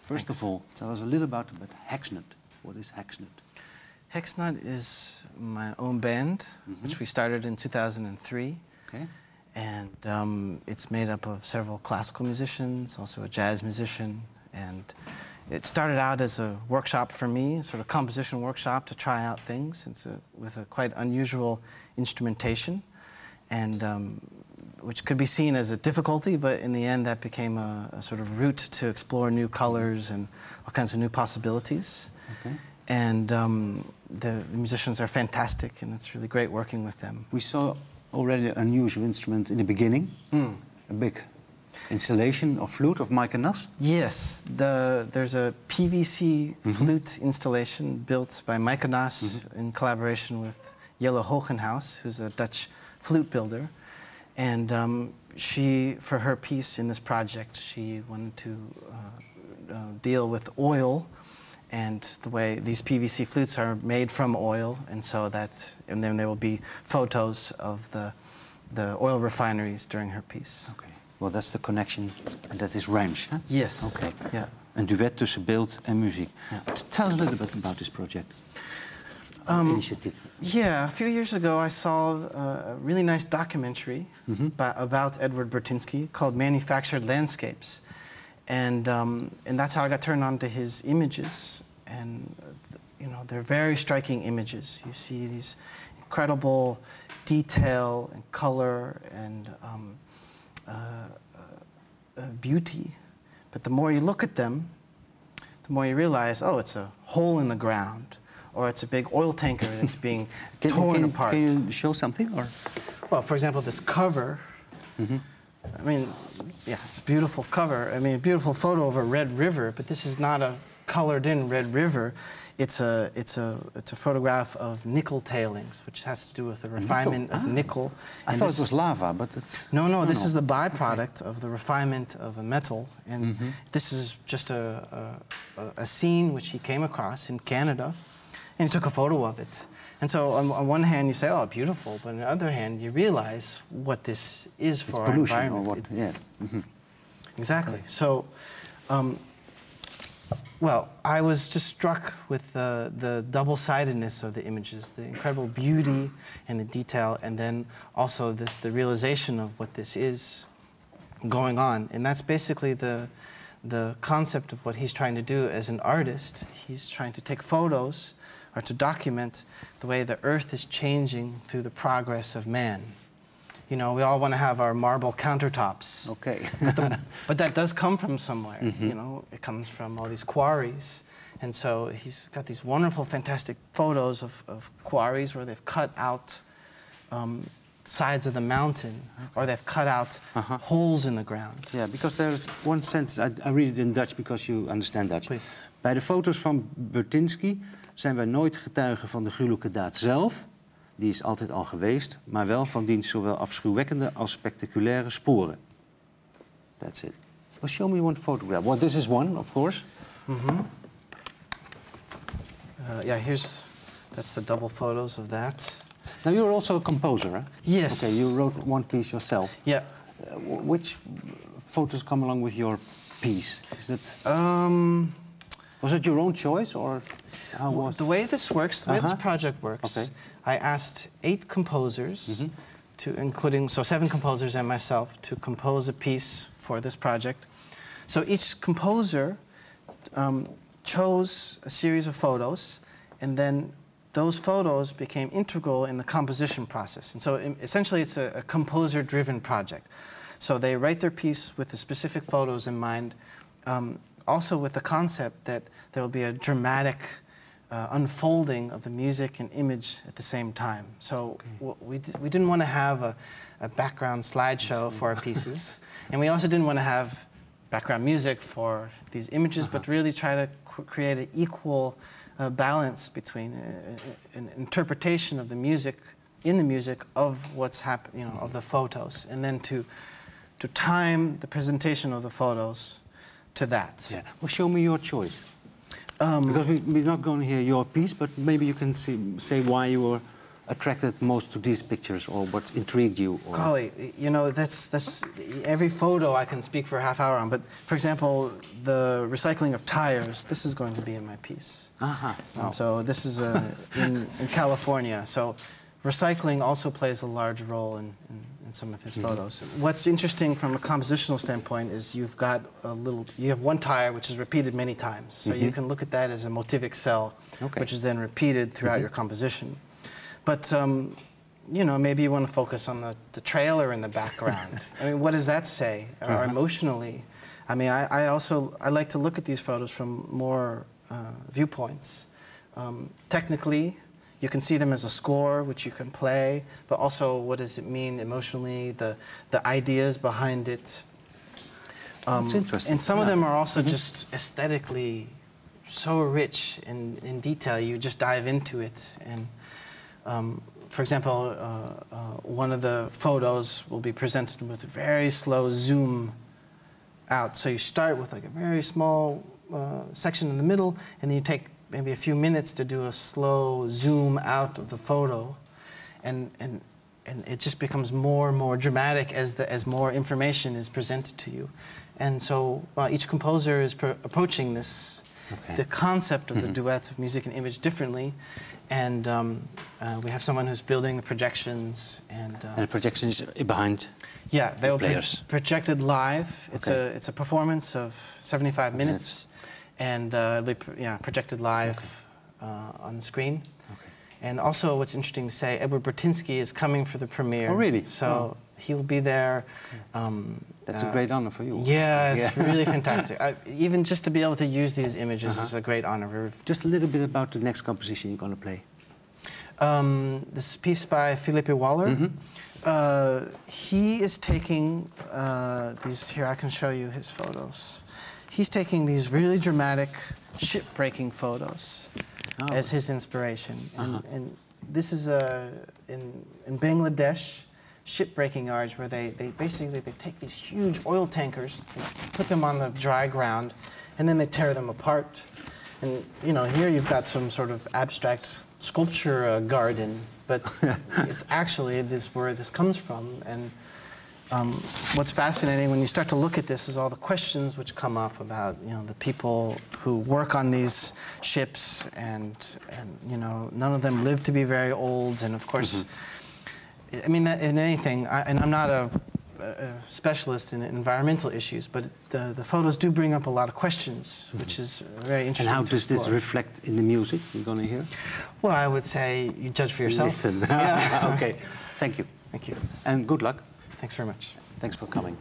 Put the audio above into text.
First of all, tell us a little about Hexnut. What is Hexnut? Hexnut is my own band, which we started in 2003. Okay. And it's made up of several classical musicians, also a jazz musician. And it started out as a workshop for me, a sort of composition workshop to try out things. It's with a quite unusual instrumentation, and which could be seen as a difficulty, but in the end that became a sort of route to explore new colors and all kinds of new possibilities. Okay. And the musicians are fantastic, and it's really great working with them. We saw already an unusual instrument in the beginning, a big installation of flute of Mike and Nas. Yes, there's a PVC flute installation built by Mike and Nas in collaboration with Jelle Hogenhaus, who's a Dutch flute builder. And she, for her piece in this project, she wanted to deal with oil and the way these PVC flutes are made from oil, and so and then there will be photos of the oil refineries during her piece. Okay. Well, that's the connection, and that is WRENCH, huh? Yes. Okay. Yeah. Een duet tussen beeld en muziek. Yeah. Tell us a little bit about this project. Initiative. Yeah, a few years ago I saw a really nice documentary about Edward Burtynsky called Manufactured Landscapes. And that's how I got turned on to his images. And, you know, they're very striking images. You see these incredible detail and color and beauty. But the more you look at them, the more you realize, oh, it's a hole in the ground, or it's a big oil tanker that's being torn apart. Can you show something? Or? Well, for example, this cover. I mean, yeah, it's a beautiful cover. I mean, a beautiful photo of a red river, but this is not a colored-in red river. It's a photograph of nickel tailings, which has to do with the refinement of nickel. I thought it was lava, but it's... No, this is the byproduct of the refinement of a metal. And this is just a scene which he came across in Canada, and he took a photo of it. And so on one hand you say, oh, beautiful, but on the other hand you realize what this is for our environment. Or what? Yes. Exactly. So, well, I was just struck with the double-sidedness of the images, the incredible beauty and the detail, and then also the realization of what this is going on. And that's basically the concept of what he's trying to do as an artist. He's trying to take photos or to document the way the earth is changing through the progress of man. You know, we all want to have our marble countertops. Okay. But that does come from somewhere, you know. It comes from all these quarries. And so he's got these wonderful, fantastic photos of quarries where they've cut out sides of the mountain, or they've cut out holes in the ground. Yeah, because there's one sentence, I read it in Dutch because you understand Dutch. Please. Bij de foto's van Burtynsky zijn wij nooit getuigen van de gruwelijke daad zelf. Die is altijd al geweest, maar wel van diens zowel afschuwwekkende als spectaculaire sporen. That's it. Well, show me one photograph. Well, this is one, of course. Yeah, that's the double photos of that. Now, you're also a composer, huh? Yes. Okay, you wrote one piece yourself. Yeah. Which photos come along with your piece? Is it... Was it your own choice, or how was... The way this works, the way this project works, I asked 8 composers, including 7 composers and myself, to compose a piece for this project. So each composer chose a series of photos, and then those photos became integral in the composition process. And so essentially it's a composer-driven project. So they write their piece with the specific photos in mind, also with the concept that there will be a dramatic unfolding of the music and image at the same time. So we didn't want to have a background slideshow for our pieces, and we also didn't want to have background music for these images, but really try to create an equal balance between an interpretation of the music, in the music, of what's happening, you know, of the photos, and then to time the presentation of the photos to that. Yeah. Well, show me your choice. Because we're not going to hear your piece, but maybe you can say why you were attracted most to these pictures, or what intrigued you? Or... Golly, you know, that's every photo I can speak for a half hour on. But for example, the recycling of tires. This is going to be in my piece. And so this is in California. So recycling also plays a large role in some of his photos. What's interesting from a compositional standpoint is you have one tire which is repeated many times. So you can look at that as a motivic cell, which is then repeated throughout your composition. But, you know, maybe you want to focus on the trailer in the background. I mean, what does that say, or emotionally? I mean, I like to look at these photos from more viewpoints. Technically, you can see them as a score, which you can play, but also what does it mean emotionally, the ideas behind it. That's interesting. And some of them are also just aesthetically so rich in detail. You just dive into it. And for example, one of the photos will be presented with a very slow zoom out. So you start with like a very small section in the middle, and then you take maybe a few minutes to do a slow zoom out of the photo, and it just becomes more and more dramatic as more information is presented to you. And so each composer is approaching this, the concept of the duet of music and image differently. And we have someone who's building the projections. And the projection is behind. Yeah, they will be projected live. It's a performance of 75 minutes. And it'll be projected live on the screen. And also, what's interesting to say, Edward Burtynsky is coming for the premiere. Oh, really? So he will be there. That's a great honor for you. Yeah, it's really fantastic. Even just to be able to use these images is a great honor. Just a little bit about the next composition you're going to play. This piece by Philippe Waller. He is taking these. Here, I can show you his photos. He's taking these really dramatic ship-breaking photos as his inspiration. And this is in Bangladesh, ship-breaking art, where they basically take these huge oil tankers, they put them on the dry ground, and then they tear them apart. And you know, here you've got some sort of abstract sculpture garden, but it's actually where this comes from. And what's fascinating when you start to look at this is all the questions which come up about, you know, the people who work on these ships, and you know, none of them live to be very old. And of course, I mean, in anything, and I'm not a specialist in environmental issues, but the photos do bring up a lot of questions, which is very interesting. And how does this reflect in the music you're going to hear? Well, I would say you judge for yourself. Listen. Okay. Thank you. Thank you. And good luck. Thanks very much. Thanks for coming.